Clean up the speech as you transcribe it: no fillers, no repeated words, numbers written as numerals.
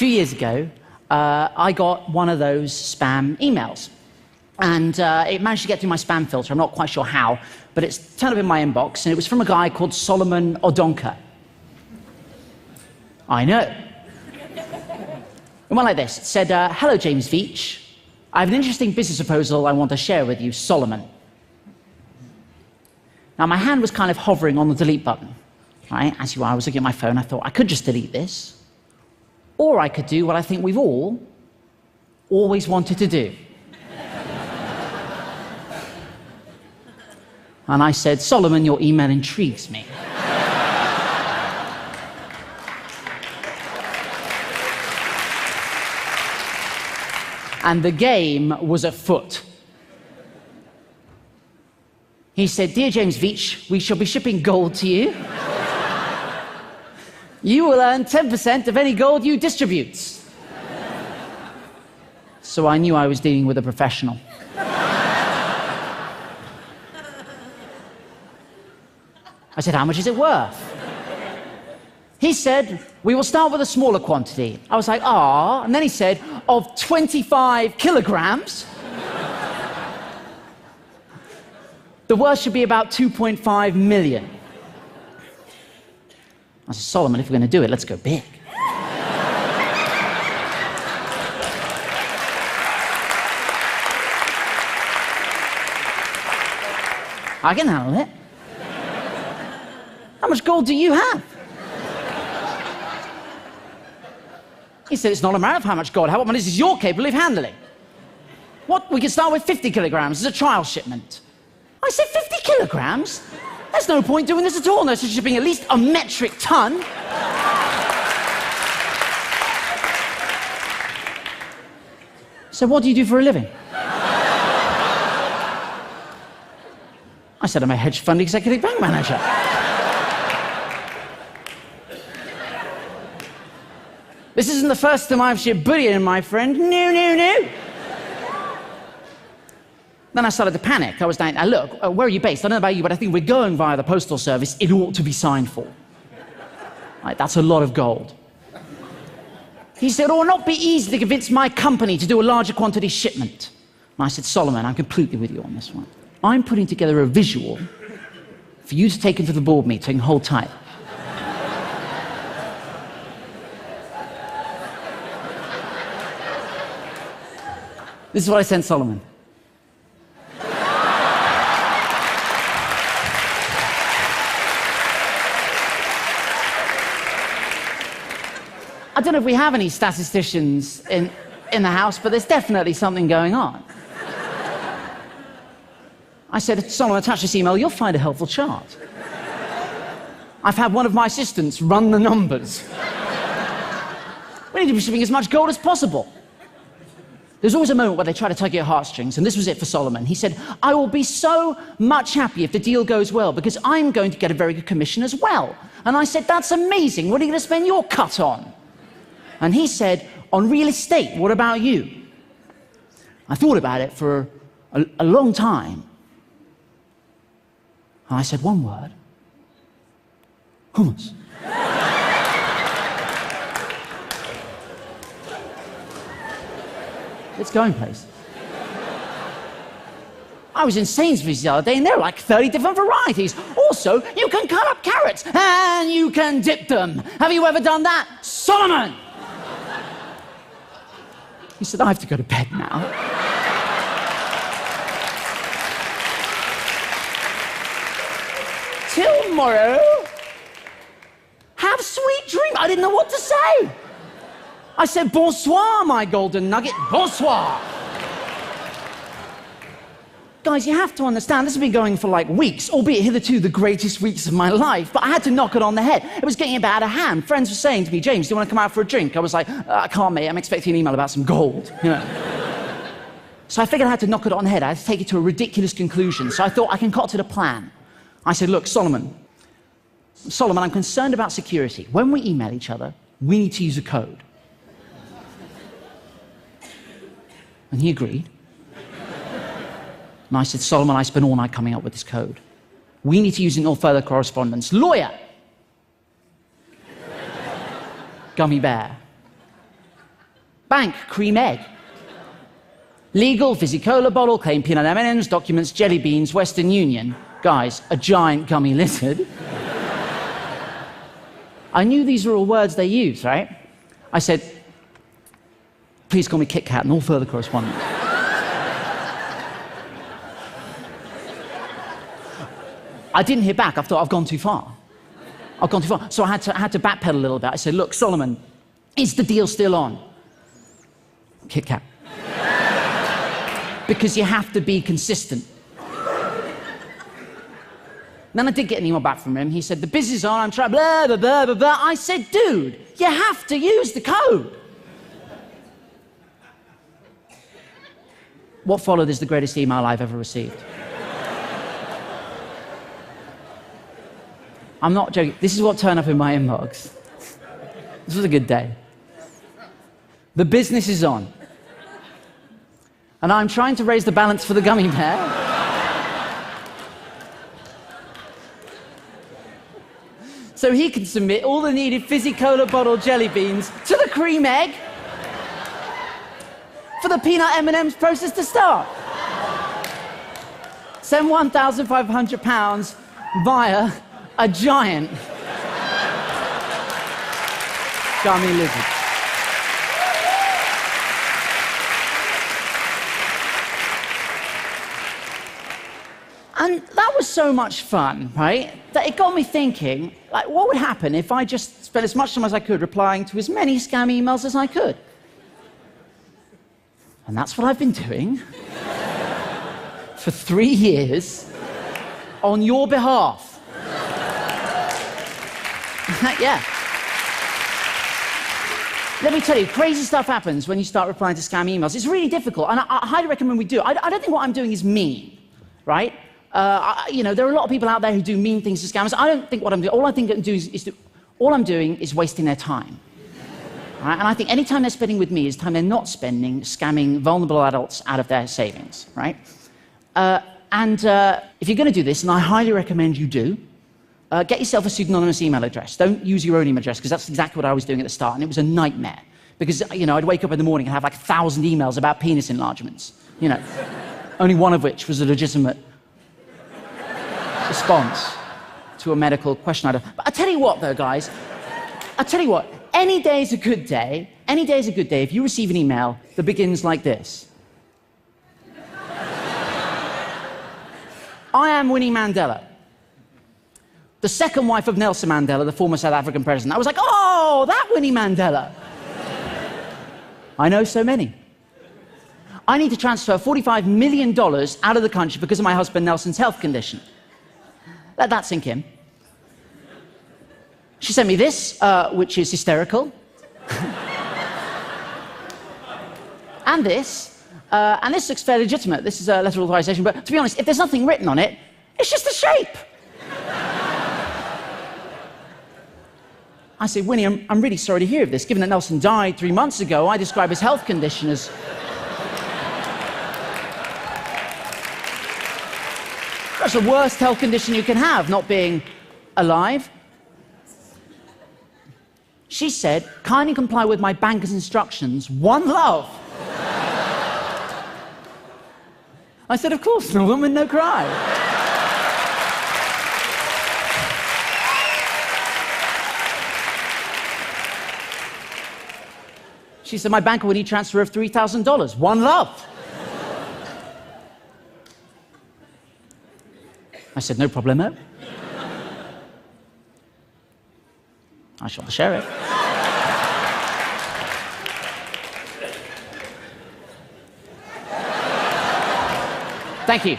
few years ago, I got one of those spam emails. And it managed to get through my spam filter. I'm not quite sure how, but it's turned up in my inbox, and it was from a guy called Solomon Odonka. I know. It went like this. It said, hello, James Veitch. I have an interesting business proposal I want to share with you, Solomon. Now, my hand was kind of hovering on the delete button. Right? As you are, I was looking at my phone. I thought, I could just delete this. Or I could do what I think we've all always wanted to do. And I said, Solomon, your email intrigues me. And the game was afoot. He said, dear James Veitch, we shall be shipping gold to you. You will earn 10% of any gold you distribute. So I knew I was dealing with a professional. I said, how much is it worth? He said, we will start with a smaller quantity. I was like, ah. And then he said, of 25 kilograms. The worth should be about 2.5 million. I said, Solomon, if we're going to do it, let's go big. I can handle it. How much gold do you have? He said, it's not a matter of how much gold. How much is you're capable of handling? What? We can start with 50 kilograms as a trial shipment. I said, 50 kilograms? There's no point doing this at all. No, so shipping at least a metric ton. So what do you do for a living? I said, I'm a hedge fund executive bank manager. This isn't the first time I've shipped bullion, my friend. No. Then I started to panic. I was like, look, where are you based? I don't know about you, but I think we're going via the postal service. It ought to be signed for. Right, that's a lot of gold. He said, it will not be easy to convince my company to do a larger quantity shipment. And I said, Solomon, I'm completely with you on this one. I'm putting together a visual for you to take into the board meeting. Hold tight. This is what I sent Solomon. I don't know if we have any statisticians in the house, but there's definitely something going on. I said, Solomon, attach this email, you'll find a helpful chart. I've had one of my assistants run the numbers. We need to be shipping as much gold as possible. There's always a moment where they try to tug your heartstrings, and this was it for Solomon. He said, I will be so much happy if the deal goes well, because I'm going to get a very good commission as well. And I said, that's amazing. What are you going to spend your cut on? And he said, on real estate, what about you? I thought about it for a long time. And I said one word. Hummus. It's going places. I was in Sainsbury's the other day, and there are like 30 different varieties. Also, you can cut up carrots, and you can dip them. Have you ever done that? Solomon! He said, I have to go to bed now. Till tomorrow. Have sweet dreams. I didn't know what to say. I said, bonsoir, my golden nugget, bonsoir. Guys, you have to understand, this has been going for like weeks, albeit hitherto the greatest weeks of my life, but I had to knock it on the head. It was getting a bit out of hand. Friends were saying to me, James, do you want to come out for a drink? I was like, I can't, mate, I'm expecting an email about some gold, you know. So I figured I had to knock it on the head. I had to take it to a ridiculous conclusion. So I thought I concocted a plan. I said, look, Solomon, I'm concerned about security. When we email each other, we need to use a code. And he agreed. And I said, Solomon, I spent all night coming up with this code. We need to use it in all further correspondence. Lawyer. Gummy bear. Bank, cream egg. Legal, fizzy cola bottle, claim peanut M&Ms, documents, jelly beans, Western Union. Guys, a giant gummy lizard. I knew these were all words they use, right? I said, please call me Kit Kat and all further correspondence. I didn't hear back. I thought, I've gone too far. I've gone too far. So I had to backpedal a little bit. I said, look, Solomon, is the deal still on? Kit Kat. Because you have to be consistent. Then I did get an email back from him. He said, the business is on, I'm trying, blah, blah, blah, blah, blah. I said, dude, you have to use the code. What followed is the greatest email I've ever received. I'm not joking. This is what turned up in my inbox. This was a good day. The business is on. And I'm trying to raise the balance for the gummy bear. So he can submit all the needed fizzy cola bottle jelly beans to the cream egg for the peanut M&Ms process to start. Send £1,500 via a giant gummy lizard. And that was so much fun, right, that it got me thinking, like, what would happen if I just spent as much time as I could replying to as many scam emails as I could? And that's what I've been doing for 3 years on your behalf. Yeah. Let me tell you, crazy stuff happens when you start replying to scam emails. It's really difficult, and I highly recommend we do it. I don't think what I'm doing is mean, right? You know, there are a lot of people out there who do mean things to scammers. I don't think what I'm doing. All I think I'm doing all I'm doing is wasting their time. Right? And I think any time they're spending with me is time they're not spending scamming vulnerable adults out of their savings, right? If you're going to do this, and I highly recommend you do, get yourself a pseudonymous email address. Don't use your own email address, because that's exactly what I was doing at the start, and it was a nightmare. Because, you know, I'd wake up in the morning and have like 1,000 emails about penis enlargements, you know, only one of which was a legitimate response to a medical question. But I tell you what, though, guys, I tell you what, any day is a good day. Any day is a good day if you receive an email that begins like this. I am Winnie Mandela, the second wife of Nelson Mandela, the former South African president. I was like, oh, that Winnie Mandela. I know so many. I need to transfer $45 million out of the country because of my husband Nelson's health condition. Let that sink in. She sent me this, which is hysterical. And this looks fairly legitimate. This is a letter of authorization, but to be honest, if there's nothing written on it, it's just a shape. I said, Winnie, I'm really sorry to hear of this. Given that Nelson died 3 months ago, I describe his health condition as... That's the worst health condition you can have, not being alive. She said, kindly comply with my banker's instructions. One love. I said, of course, no woman, no cry. She said, my banker would need transfer of $3,000. One love. I said, no problemo. I shall share it. Thank you.